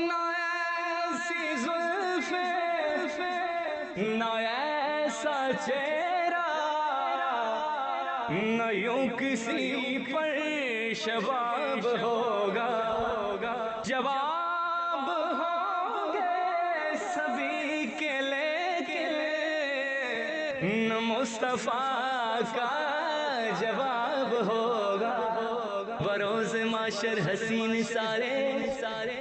نہ ایسی زلفیں نہ ایسا چہرہ، نہ یوں کسی پر شباب ہوگا، جواب ہوں گے سبھی کے لیکن نہ مصطفیٰ کا جواب ہوگا۔ بروز معاشر حسین سارے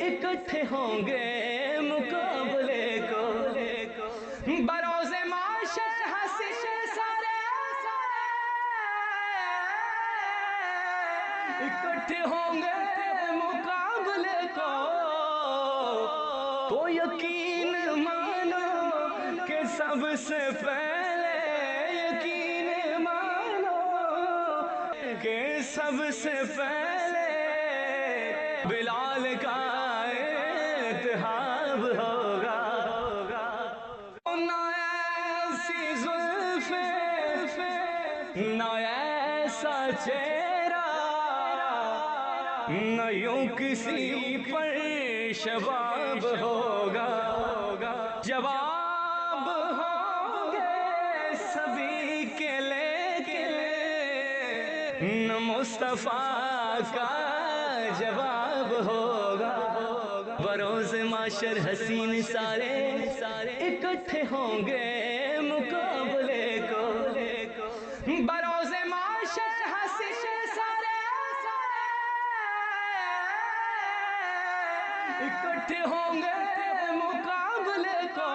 اکٹھے ہوں گے مقابلے کو، بروز معاشر حسین سارے اکٹھے ہوں گے مقابلے کو، تو یقین مانو کہ سب سے پہلے یقین مانو کہ سب سے پہلے بلال کا انتخاب ہوگا۔ نہ ایسی زلفیں نہ ایسا چہرہ، نہ یوں کسی پر شباب ہوگا، جواب ہوں گے سبھی کے لیکن نہ مصطفیٰ کا جواب ہوگا۔ بروز معاشر حسین سارے اکٹھے ہوں گے مقابلے کو، بروز معاشر حسین سارے اکٹھے ہوں گے مقابلے کو،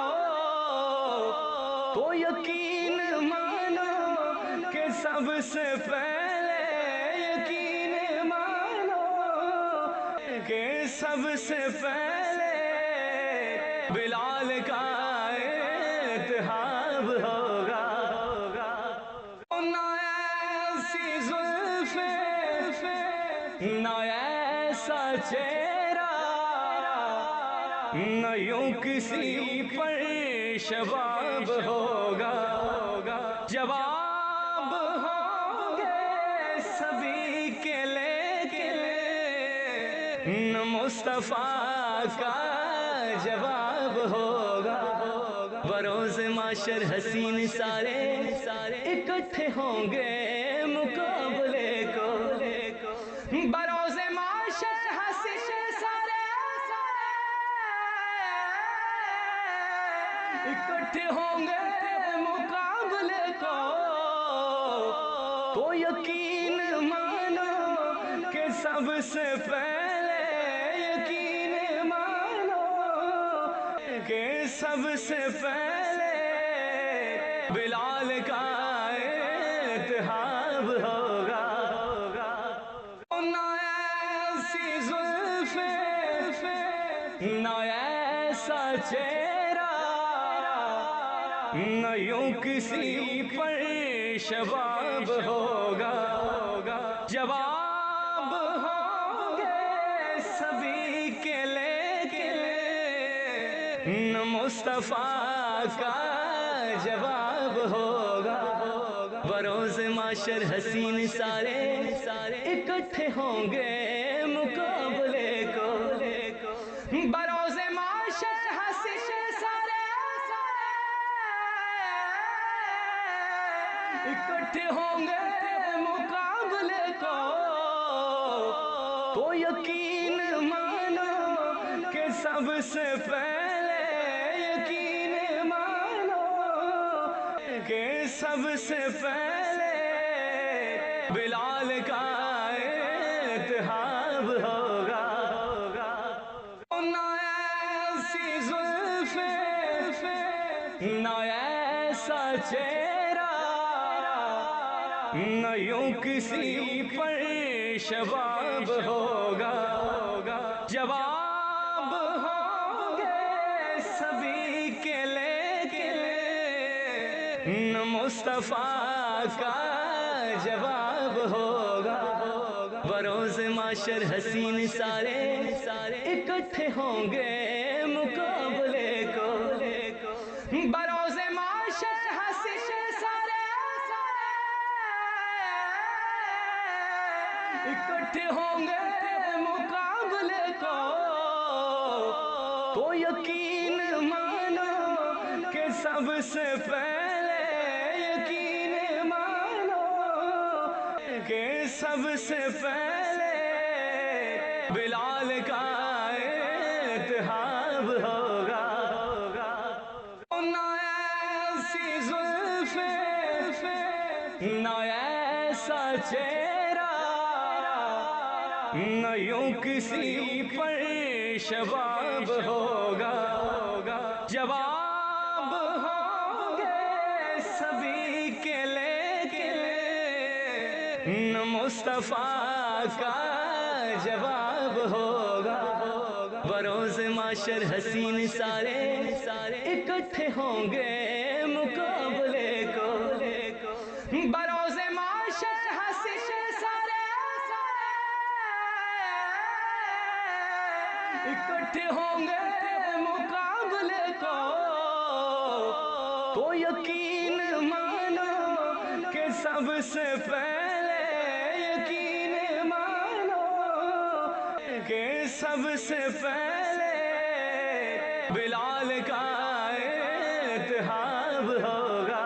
تو یقین مانو کہ سب سے پہلے یقین مانو کہ سب سے پہلے بلال کا انتخاب ہوگا۔ نہ ایسی زلفیں نہ ایسا چہرہ، نہ یوں کسی پر شباب ہوگا، جواب ہوں گے سبھی کے لیکن نہ مصطفیٰ کا جواب ہوگا۔ بروز معاشر حسین سارے اکٹھے ہوں گے مقابلے کو، بروز معاشر حسین سارے اکٹھے ہوں گے مقابلے کو، تو یقین مانو کہ سب سے پہلے یقین مانو کہ سب سے پہلے بلال کا انتخاب ہوگا۔ نہ ایسی زلفیں نہ ایسا چہرہ، نہ یوں کسی پر شباب ہوگا، جواب ہوں گے سبھی کے لیکن نہ مصطفیٰ کا جواب ہوگا۔ بروز معاشر حسین سارے اکٹھے ہوں گے مقابلے کو، بروز معاشر حسین سارے اکٹھے ہوں گے مقابلے کو، تو یقین مانو کہ سب سے پہلے یقین مانو کہ سب سے پہلے بلال کا انتخاب ہوگا۔ نہ ایسی زلفیں نہ ایسا چہرہ، نہ یوں کسی پر شباب ہوگا، جواب ہوں گے سبھی کے لیکن نہ مصطفیٰ کا جواب ہوگا۔ بروز معاشر حسین سارے اکٹھے ہوں گے مقابلے کو، بروز معاشر حسین سارے اکٹھے ہوں گے مقابلے کو، تو یقین مانو کہ سب سے پہلے یقین مانو کہ سب سے پہلے بلال کا اتحاب ہوگا نہ ایسی زلفیں نہ ایسا چہرہ نہ یوں کسی پر شباب ہوگا جواب ہوں گے سبھی کے لیکن نہ مصطفیٰ کا جواب ہوگا بروز معاشر حسین سارے اکٹھے ہوں گے مقابلے کو بروز معاشر حسین سارے اکٹھے ہوں گے مقابلے کو تو یقین مانو کہ سب سے پہلے یقین مانو کہ سب سے پہلے بلال کا اتحاب ہوگا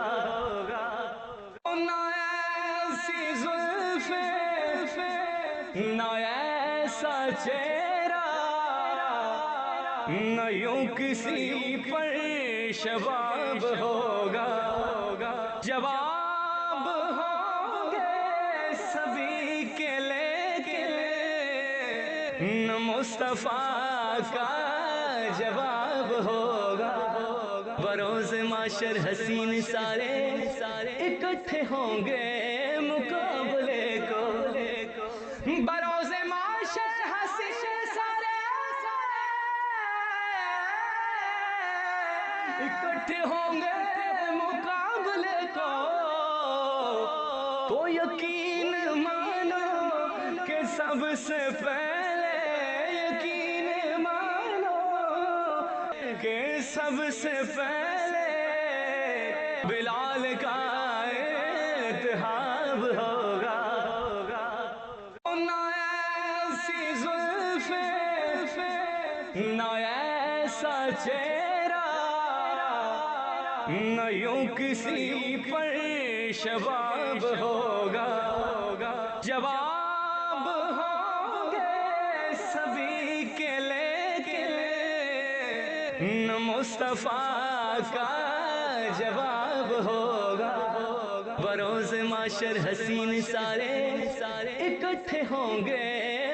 نہ ایسی زلفیں نہ ایسا چہرہ نہ یوں کسی پر شباب ہوگا جواب ہوں گے سبھی کے لیکن نہ مصطفیٰ کا جواب ہوگا بروز معاشر حسین سارے اکٹھے ہوں گے مقابلے کو بروز معاشر حسین سارے اکٹھے ہوں گے مقابلے کو تو یقین مانو کہ سب سے پہلے یقین مانو کہ سب سے پہلے بلال کا اتحاب ہوگا نہ ایسی زلفیں نہ ایسا چہرہ نہ یوں کسی پر شباب ہوگا جواب ہوں گے سبھی کے لیکن نہ مصطفیٰ کا جواب ہوگا بروز معاشر حسین سارے اکٹھے ہوں گے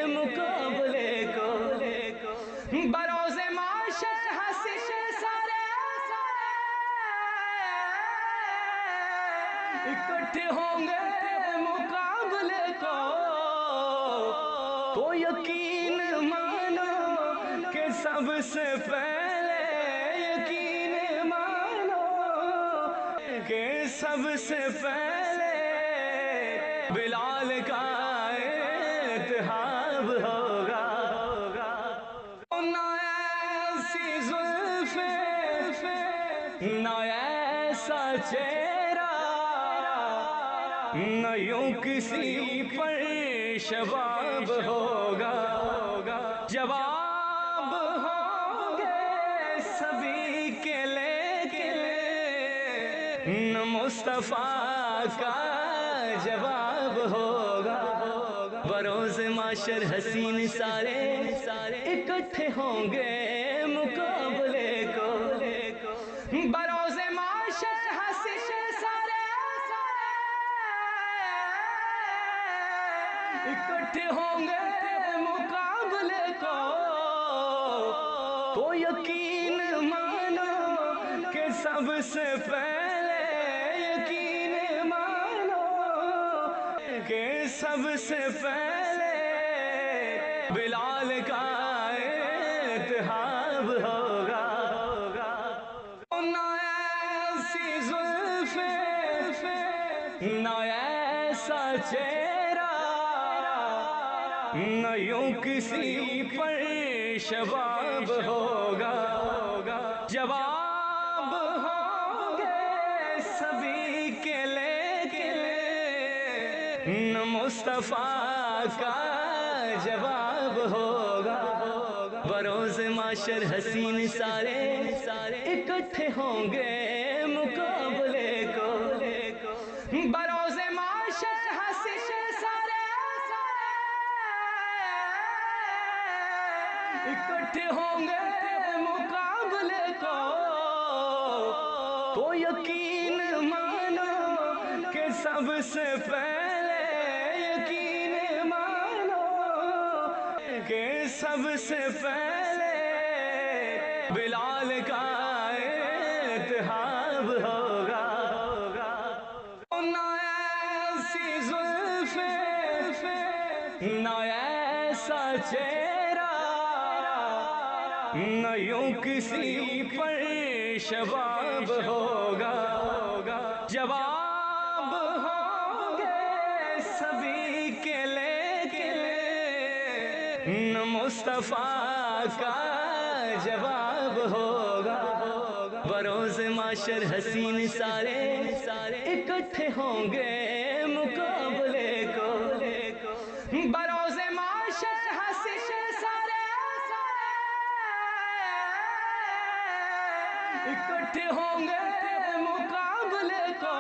مقابلے کو بروز معاشر حسین سارے اکٹھے ہوں گے مقابلے کو تو یقین مانو کہ سب سے پہلے یقین مانو کہ سب سے پہلے بلال کا اتحاب ہوگا نہ ایسی زلفیں نہ ایسا چہرہ نہ یوں کسی پر شباب ہوگا جواب ہوں گے سبھی کے لیکن نہ مصطفیٰ کا جواب ہوگا بروز معاشر حسین سارے اکٹھے ہوں گے مقابلے کو بروز معاشر حسین سارے اکٹھے ہوں گے مقابلے کو تو یقین مانو کہ سب سے پہلے یقین مانو کہ سب سے پہلے بلال کا اتحاب ہوگا نہ ایسی زلفیں نہ ایسا چہرہ نہ یوں کسی پر شباب ہوگا جواب ہوں گے سبھی کے لیکن نہ مصطفیٰ کا جواب ہوگا بروز محشر حسین سارے اکٹھے ہوں گے مقابلے کو، بروز محشر حسین سارے اکٹھے ہوں گے مقابلے کو، تو یقین مانو کہ سب سے پہلے یقین مانو کہ سب سے پہلے بلال کا اتحاب ہوگا، نہ ایسی زلفیں نہ ایسا چہرہ، نہ یوں کسی پر شباب ہوگا، جواب ہوں گے سبھی کے لیکن نہ مصطفیٰ کا جواب ہوگا، بروز محشر حسین سارے اکٹھے ہوں گے مقابلے کو، بروز محشر حسین سارے اکٹھے ہوں گے مقابلے کو۔